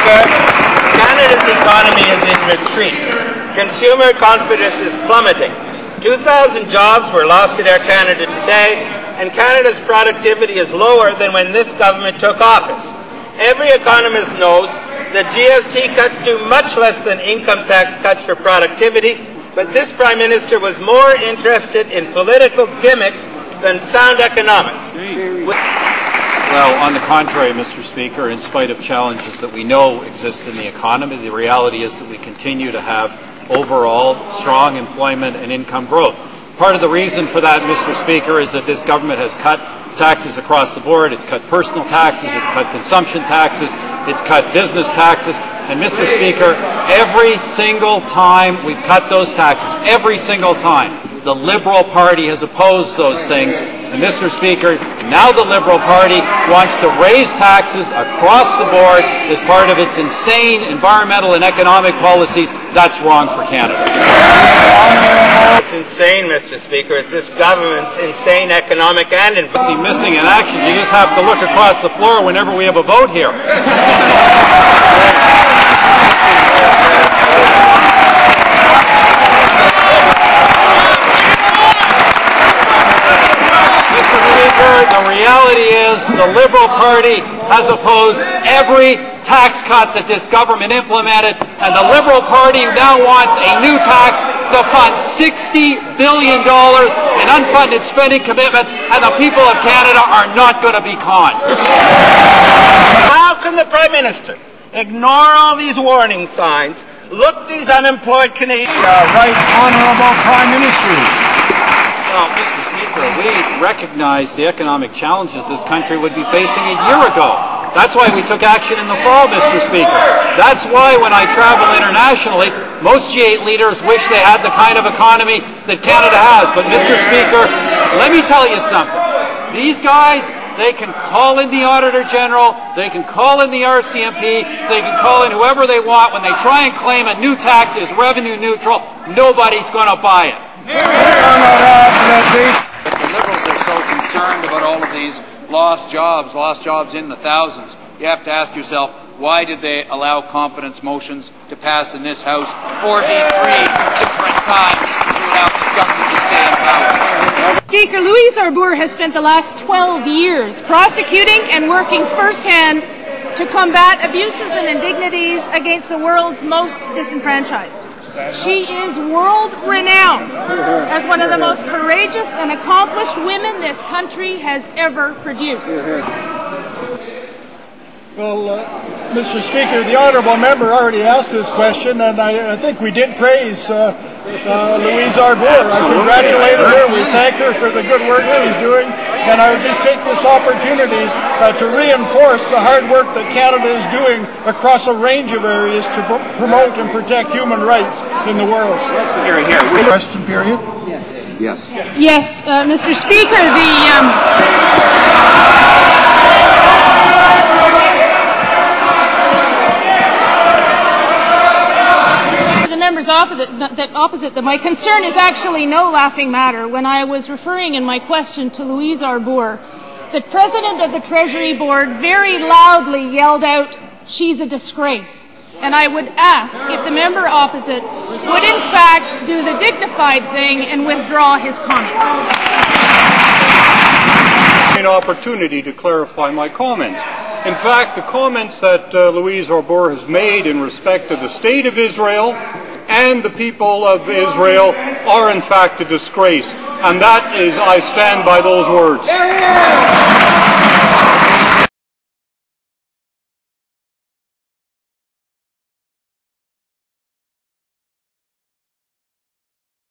Speaker, Canada's economy is in retreat. Consumer confidence is plummeting. 2,000 jobs were lost in Air Canada today, and Canada's productivity is lower than when this government took office. Every economist knows that GST cuts do much less than income tax cuts for productivity, but this Prime Minister was more interested in political gimmicks than sound economics. Well, on the contrary, Mr. Speaker, in spite of challenges that we know exist in the economy, the reality is that we continue to have overall strong employment and income growth. Part of the reason for that, Mr. Speaker, is that this government has cut taxes across the board. It's cut personal taxes, it's cut consumption taxes, it's cut business taxes. And Mr. Speaker, every single time we've cut those taxes, every single time, the Liberal Party has opposed those things. And Mr. Speaker, now the Liberal Party wants to raise taxes across the board as part of its insane environmental and economic policies. That's wrong for Canada. It's insane, Mr. Speaker. It's this government's insane economic and environmental. Missing in action. You just have to look across the floor whenever we have a vote here. The reality is the Liberal Party has opposed every tax cut that this government implemented, and the Liberal Party now wants a new tax to fund $60 billion in unfunded spending commitments, and the people of Canada are not going to be conned. How can the Prime Minister ignore all these warning signs, look these unemployed Canadians? Right Honourable Prime Minister. Well, Mr. Speaker, we recognize the economic challenges this country would be facing a year ago. That's why we took action in the fall, Mr. Speaker. That's why when I travel internationally, most G8 leaders wish they had the kind of economy that Canada has. But, Mr. Speaker, let me tell you something. These guys, they can call in the Auditor General, they can call in the RCMP, they can call in whoever they want. When they try and claim a new tax is revenue neutral, nobody's going to buy it. If the Liberals are so concerned about all of these lost jobs in the thousands, you have to ask yourself, why did they allow confidence motions to pass in this House 43 different times to allow this government to stay in power? Speaker, Louise Arbour has spent the last 12 years prosecuting and working firsthand to combat abuses and indignities against the world's most disenfranchised. She is world-renowned as one of the most courageous and accomplished women this country has ever produced. Well, Mr. Speaker, the Honourable Member already asked this question, and I think we did praise Louise Arbour. I congratulated her. We thank her for the good work she's doing, and I would just take this opportunity to reinforce the hard work that Canada is doing across a range of areas to promote and protect human rights in the world. Here. Question period? Yes. Yes, Mr. Speaker, opposite that my concern is actually no laughing matter. When I was referring in my question to Louise Arbour, the President of the Treasury Board very loudly yelled out, "She's a disgrace." And I would ask if the member opposite would in fact do the dignified thing and withdraw his comments. An opportunity to clarify my comments. In fact, the comments that Louise Arbour has made in respect of the State of Israel and the people of Israel are in fact a disgrace. And that is, I stand by those words.